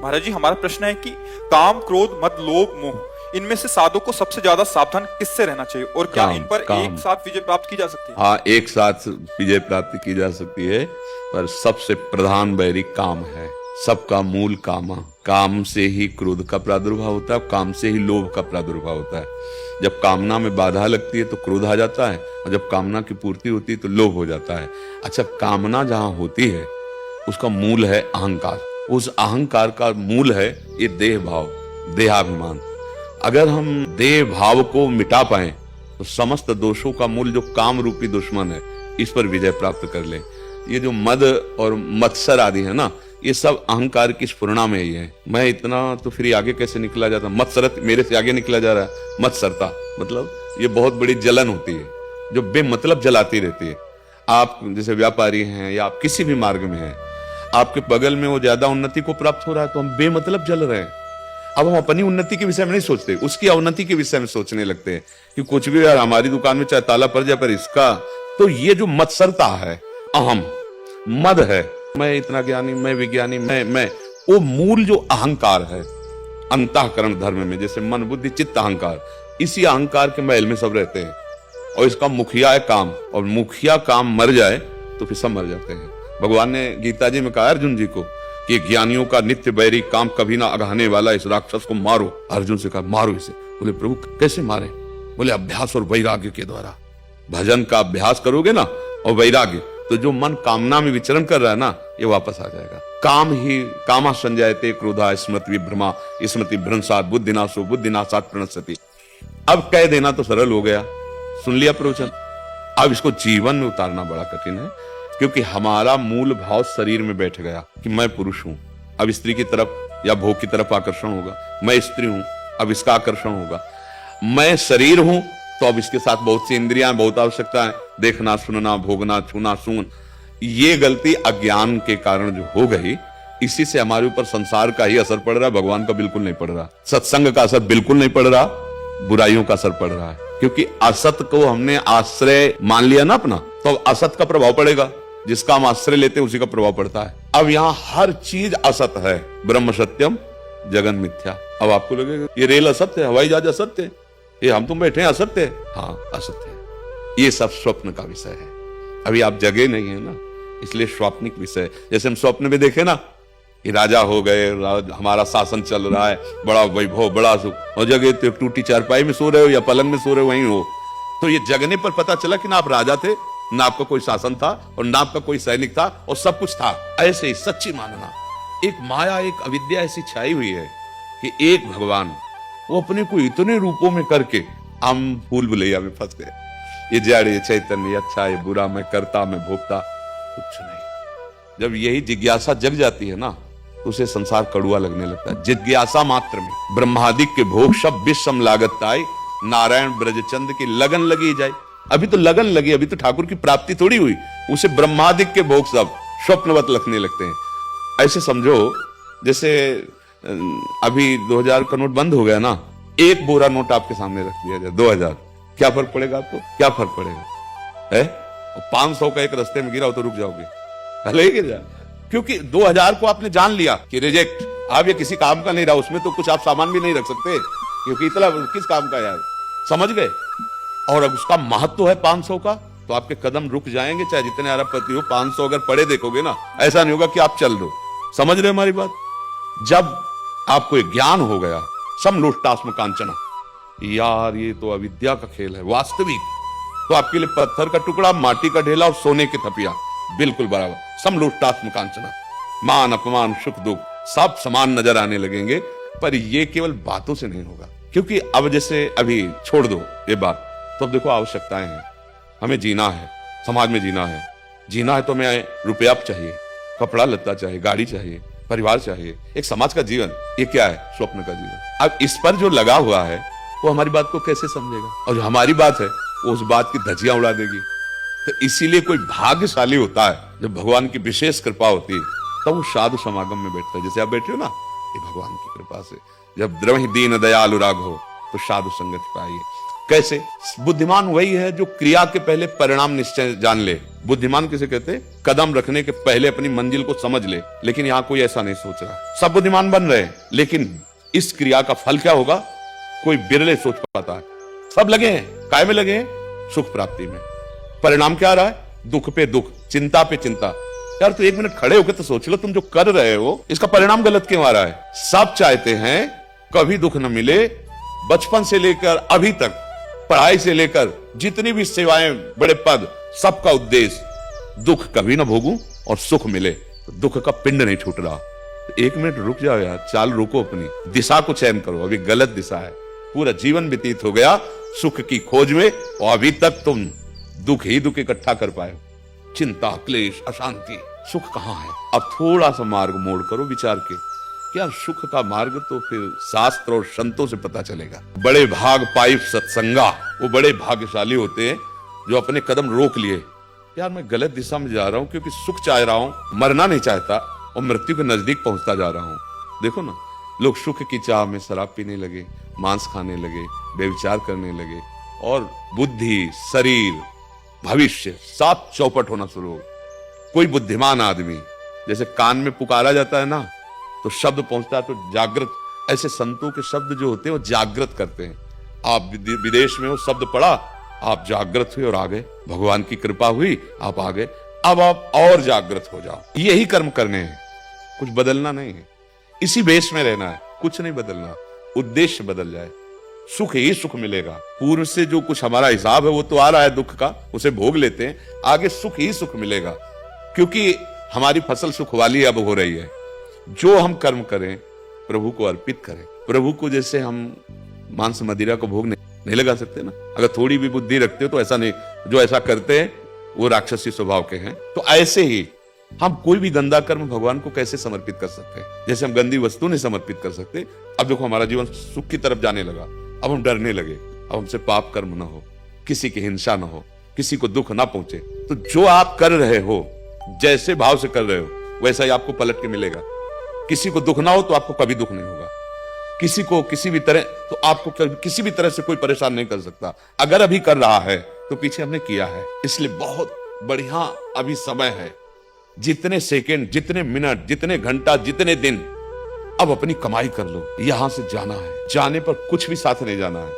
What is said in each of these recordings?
महाराज जी, हमारा प्रश्न है कि काम, क्रोध, मद, लोभ, मोह, इनमें से साधक को सबसे ज्यादा सावधान किससे रहना चाहिए, और क्या इन पर एक साथ विजय प्राप्त की जा सकती है? हाँ, एक साथ विजय प्राप्ति की जा सकती है, पर सबसे प्रधान बैरी काम है। सबका मूल काम। काम से ही क्रोध का प्रादुर्भाव होता है, काम से ही लोभ का प्रादुर्भाव होता है। जब कामना में बाधा लगती है तो क्रोध आ जाता है, और जब कामना की पूर्ति होती है तो लोभ हो जाता है। अच्छा, कामना जहां होती है उसका मूल है अहंकार। उस अहंकार का मूल है ये देह भाव, देहाभिमान। अगर हम देह भाव को मिटा पाए तो समस्त दोषों का मूल जो काम रूपी दुश्मन है, इस पर विजय प्राप्त कर ले। ये जो मद और मत्सर आदि है ना, ये सब अहंकार की स्फुरणा में ही है। मैं इतना तो फिर आगे कैसे निकला जाता, मत्सरत मेरे से आगे निकला जा रहा है। मत्सरता मतलब ये बहुत बड़ी जलन होती है जो बेमतलब जलाती रहती है। आप जैसे व्यापारी हैं या आप किसी भी मार्ग में हैं, आपके बगल में वो ज्यादा उन्नति को प्राप्त हो रहा है तो हम बेमतलब जल रहे हैं। अब हम अपनी उन्नति के विषय में नहीं सोचते, उसकी अवनति के विषय में सोचने लगते हैं कि कुछ भी यार, हमारी दुकान में चाहे ताला पड़ जाए पर इसका। तो ये जो मत्सरता है, अहम मद है, मैं इतना ज्ञानी, मैं विज्ञानी, मैं वो मूल जो अहंकार है अंतःकरण धर्म में, जैसे मन बुद्धि चित्त अहंकार, इसी अहंकार के महल में सब रहते हैं। और इसका मुखिया है काम, और मुखिया काम मर जाए तो फिर सब मर जाते हैं। भगवान ने गीता जी में कहा अर्जुन जी को कि ज्ञानियों का नित्य बैरी काम कभी ना अगहाने वाला इस राक्षस को मारो। अर्जुन से कहा मारो इसे। बोले प्रभु कैसे मारे? बोले अभ्यास और वैराग्य के द्वारा। भजन का अभ्यास करोगे ना और वैराग्य, तो जो मन कामना में विचरण कर रहा है ना, ये वापस आ जाएगा। काम ही कामा संजायते क्रोधा स्मृति विभ्रमा स्मृति भ्रंशात बुद्धिनाशो बुद्धिनाशात प्रणश्यति। अब कह देना तो सरल हो गया, सुन लिया प्रवचन। अब इसको जीवन में उतारना बड़ा कठिन है, क्योंकि हमारा मूल भाव शरीर में बैठ गया कि मैं पुरुष हूं, अब स्त्री की तरफ या भोग की तरफ आकर्षण होगा। मैं स्त्री हूं, अब इसका आकर्षण होगा। मैं शरीर हूं तो अब इसके साथ बहुत सी इंद्रियां, बहुत आवश्यकता है, देखना, सुनना, भोगना, छूना, सूंघ। ये गलती अज्ञान के कारण जो हो गई, इसी से हमारे ऊपर संसार का ही असर पड़ रहा है, भगवान का बिल्कुल नहीं पड़ रहा। सत्संग का असर बिल्कुल नहीं पड़ रहा, बुराइयों का असर पड़ रहा है। क्योंकि असत को हमने आश्रय मान लिया ना अपना, तो अब असत का प्रभाव पड़ेगा। जिसका हम आश्रय लेते हैं उसी का प्रभाव पड़ता है। अब यहाँ हर चीज असत है, ब्रह्म सत्यम जगन मिथ्या। अब आपको लगेगा ये रेल असत्य है, हवाई जहाज असत्य है, ये हम तुम बैठे हैं असत्य है। हाँ असत्य है, ये सब स्वप्न का विषय है। अभी आप जगे नहीं है ना, इसलिए स्वाप्निक विषय। जैसे हम स्वप्न में देखे ना कि राजा हो गए, हमारा शासन चल रहा है, बड़ा वैभव, बड़ा सुख, और जगह तो टूटी चारपाई में सो रहे हो या पलंग में सो रहे हो, वहीं हो। तो ये जगने पर पता चला कि ना आप राजा थे, ना आपका कोई शासन था, और ना आपका कोई सैनिक था, और सब कुछ था। ऐसे ही सच्ची मानना, एक माया, एक अविद्या ऐसी छाई हुई है कि एक भगवान, वो अपने को इतने रूपों में करके हम भूल भुलैया में फंस गए। ये जड़, ये चैतन्य, ये अच्छा, ये बुरा, मैं करता, मैं भोगता, कुछ नहीं। जब यही जिज्ञासा जग जाती है ना, तो उसे संसार कड़ुआ लगने लगता है। जिज्ञासा मात्र में ब्रह्मादिक के भोग सब विषम लागत आए, नारायण ब्रजचंद की लगन लगी जाए। अभी तो लगन लगी, अभी तो ठाकुर की प्राप्ति थोड़ी हुई, उसे ब्रह्मादिक के भोग सब स्वप्नवत लगने लगते हैं। ऐसे समझो जैसे अभी 2000 का नोट बंद हो गया ना, एक बोरा नोट आपके सामने रख दिया जाए 2000, क्या फर्क पड़ेगा आपको? क्या फर्क पड़ेगा है? 500 का एक रास्ते में गिरा हो तो रुक जाओगे, पहले गिर जाए। क्योंकि 2000 को आपने जान लिया कि रिजेक्ट, आप ये किसी काम का नहीं रहा, उसमें तो कुछ आप सामान भी नहीं रख सकते, क्योंकि इतना किस काम का यार, समझ गए। और अब उसका महत्व है 500 का, तो आपके कदम रुक जाएंगे, चाहे जितने अरबपति हो। 500 अगर पड़े देखोगे ना, ऐसा नहीं होगा कि आप चल दो। समझ रहे हमारी बात? जब आपको एक ज्ञान हो गया, समलोष्टास्म कांचना, यार ये तो अविद्या का खेल है, वास्तविक तो आपके लिए पत्थर का टुकड़ा, माटी का ढेला और सोने की थपिया बिल्कुल बराबर। समलोष्टास्म कांचना, मान अपमान सुख दुख सब समान नजर आने लगेंगे। पर ये केवल बातों से नहीं होगा, क्योंकि अब जैसे अभी छोड़ दो ये बात, तो अब देखो आवश्यकताएं हैं, हमें जीना है, समाज में जीना है। जीना है तो हमें रुपया चाहिए, कपड़ा लत्ता चाहिए, गाड़ी चाहिए, परिवार चाहिए, एक समाज का जीवन। ये क्या है? स्वप्न का जीवन। अब इस पर जो लगा हुआ है वो हमारी बात को कैसे समझेगा? और जो हमारी बात है वो उस बात की धज्जियां उड़ा देगी। तो इसीलिए कोई भाग्यशाली होता है जब भगवान की विशेष कृपा होती है, तब वो साधु समागम में बैठता है। जैसे आप बैठे हो ना, ये भगवान की कृपा से। जब द्रवहि दीन दयालु राघो तो साधु संगति पाइए। कैसे? बुद्धिमान वही है जो क्रिया के पहले परिणाम निश्चय जान ले। बुद्धिमान किसे कहते हैं? कदम रखने के पहले अपनी मंजिल को समझ ले। लेकिन यहाँ कोई ऐसा नहीं सोच रहा। सब बुद्धिमान बन रहे हैं, लेकिन इस क्रिया का फल क्या होगा कोई बिरले सोच पाता है। सब लगे हैं, काय में लगे हैं? सुख प्राप्ति में। परिणाम क्या आ रहा है? दुख पे दुख, चिंता पे चिंता। यार तो 1 मिनट खड़े होकर तो सोच लो, तुम जो कर रहे हो इसका परिणाम गलत क्यों आ रहा है? सब चाहते हैं कभी दुख न मिले। बचपन से लेकर अभी तक, पढ़ाई से लेकर जितनी भी सेवाएं, बड़े पद, सबका उद्देश्य दुख कभी ना भोगूं और सुख मिले। तो दुख का पिंड नहीं छूट रहा। 1 मिनट रुक जाओ यार, चाल रोको, अपनी दिशा को चयन करो। अभी गलत दिशा है। पूरा जीवन व्यतीत हो गया सुख की खोज में और अभी तक तुम दुख ही दुख इकट्ठा कर पाए। चिंता, क्लेश, अशांति, सुख कहां है? अब थोड़ा सा मार्ग मोड़ करो विचार के। क्या सुख का मार्ग तो फिर शास्त्र और संतों से पता चलेगा। बड़े भाग पाई सत्संगा, वो बड़े भाग्यशाली होते हैं जो अपने कदम रोक लिए। यार मैं गलत दिशा में जा रहा हूं क्योंकि सुख चाह रहा हूं, मरना नहीं चाहता और मृत्यु के नजदीक पहुंचता जा रहा हूं। देखो ना, लोग सुख की चाह में शराब पीने लगे, मांस खाने लगे, व्यभिचार करने लगे और बुद्धि, शरीर, भविष्य सात चौपट होना शुरू हो। कोई बुद्धिमान आदमी, जैसे कान में पुकारा जाता है ना तो शब्द पहुंचता है तो जागृत, ऐसे संतों के शब्द जो होते हैं वो जागृत करते हैं। आप विदेश में हो, शब्द पढ़ा, आप जागृत हुए और आ गए। भगवान की कृपा हुई, आप आ गए। अब आप और जागृत हो जाओ। यही कर्म करने हैं, कुछ बदलना नहीं है। इसी बेस में रहना है, कुछ नहीं बदलना। उद्देश्य बदल जाए, सुख ही सुख मिलेगा। पूर्व से जो कुछ हमारा हिसाब है वो तो आ रहा है दुख का, उसे भोग लेते हैं। आगे सुख ही सुख मिलेगा, क्योंकि हमारी फसल सुख वाली अब हो रही है। जो हम कर्म करें प्रभु को अर्पित करें। प्रभु को जैसे हम मांस मदिरा को भोग नहीं लगा सकते ना। अगर थोड़ी भी बुद्धि रखते हो तो ऐसा नहीं, जो ऐसा करते हैं वो राक्षसी स्वभाव के हैं। तो ऐसे ही हम कोई भी गंदा कर्म भगवान को कैसे समर्पित कर सकते हैं? जैसे हम गंदी वस्तु नहीं समर्पित कर सकते। अब देखो हमारा जीवन सुख की तरफ जाने लगा, अब हम डरने लगे। अब हमसे पाप कर्म ना हो, किसी की हिंसा ना हो, किसी को दुख ना पहुंचे। तो जो आप कर रहे हो, जैसे भाव से कर रहे हो, वैसा ही आपको पलट के मिलेगा। किसी को दुख ना हो तो आपको कभी दुख नहीं होगा। किसी को किसी भी तरह, तो आपको किसी भी तरह से कोई परेशान नहीं कर सकता। अगर अभी कर रहा है तो पीछे हमने किया है। इसलिए बहुत बढ़िया अभी समय है। जितने सेकंड, जितने मिनट, जितने घंटा, जितने दिन, अब अपनी कमाई कर लो। यहां से जाना है, जाने पर कुछ भी साथ नहीं जाना है।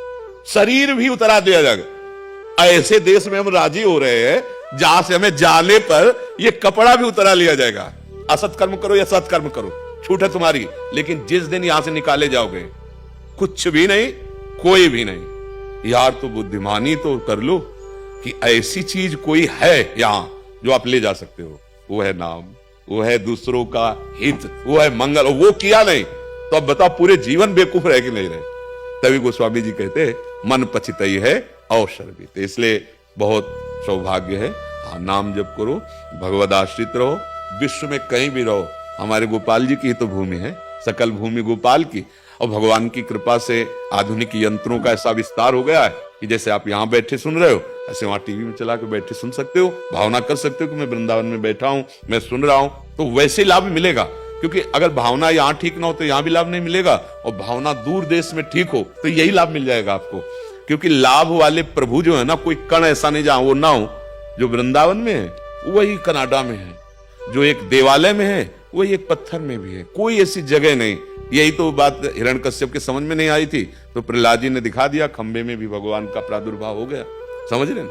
शरीर भी उतरा दिया जाएगा। ऐसे देश में हम राजी हो रहे हैं जहां से हमें जाने पर यह कपड़ा भी उतरा लिया जाएगा। असत कर्म करो या सत कर्म करो, छूट है तुम्हारी। लेकिन जिस दिन यहां से निकाले जाओगे, कुछ भी नहीं, कोई भी नहीं। यार तो बुद्धिमानी तो कर लो कि ऐसी चीज कोई है यहां जो आप ले जा सकते हो। वो है नाम, वो है दूसरों का हित, वो है मंगल। और वो किया नहीं तो अब बताओ पूरे जीवन बेवकूफ रह के नहीं रहे। तभी गोस्वामी जी कहते हैं मन पचितई है अवसर बीते। इसलिए बहुत सौभाग्य है। हाँ, नाम जप करो, भगवद आश्रित रहो, विश्व में कहीं भी रहो। हमारे गोपाल जी की ही तो भूमि है, सकल भूमि गोपाल की। और भगवान की कृपा से आधुनिक यंत्रों का ऐसा विस्तार हो गया है कि जैसे आप यहाँ बैठे सुन रहे हो, ऐसे वहां टीवी में चला के बैठे सुन सकते हो। भावना कर सकते हो कि मैं वृंदावन में बैठा हूं, मैं सुन रहा हूं, तो वैसे लाभ मिलेगा। क्योंकि अगर भावना यहाँ ठीक ना हो तो यहाँ भी लाभ नहीं मिलेगा, और भावना दूर देश में ठीक हो तो यही लाभ मिल जाएगा आपको। क्योंकि लाभ वाले प्रभु जो है ना, कोई कण ऐसा नहीं जहां वो ना हो। जो वृंदावन में है वही कनाडा में है, जो एक देवालय में है वही एक पत्थर में भी है। कोई ऐसी जगह नहीं। यही तो बात हिरण्यकश्यप के समझ में नहीं आई थी, तो प्रहलाद जी ने दिखा दिया, खंबे में भी भगवान का प्रादुर्भाव हो गया। समझ रहे ना?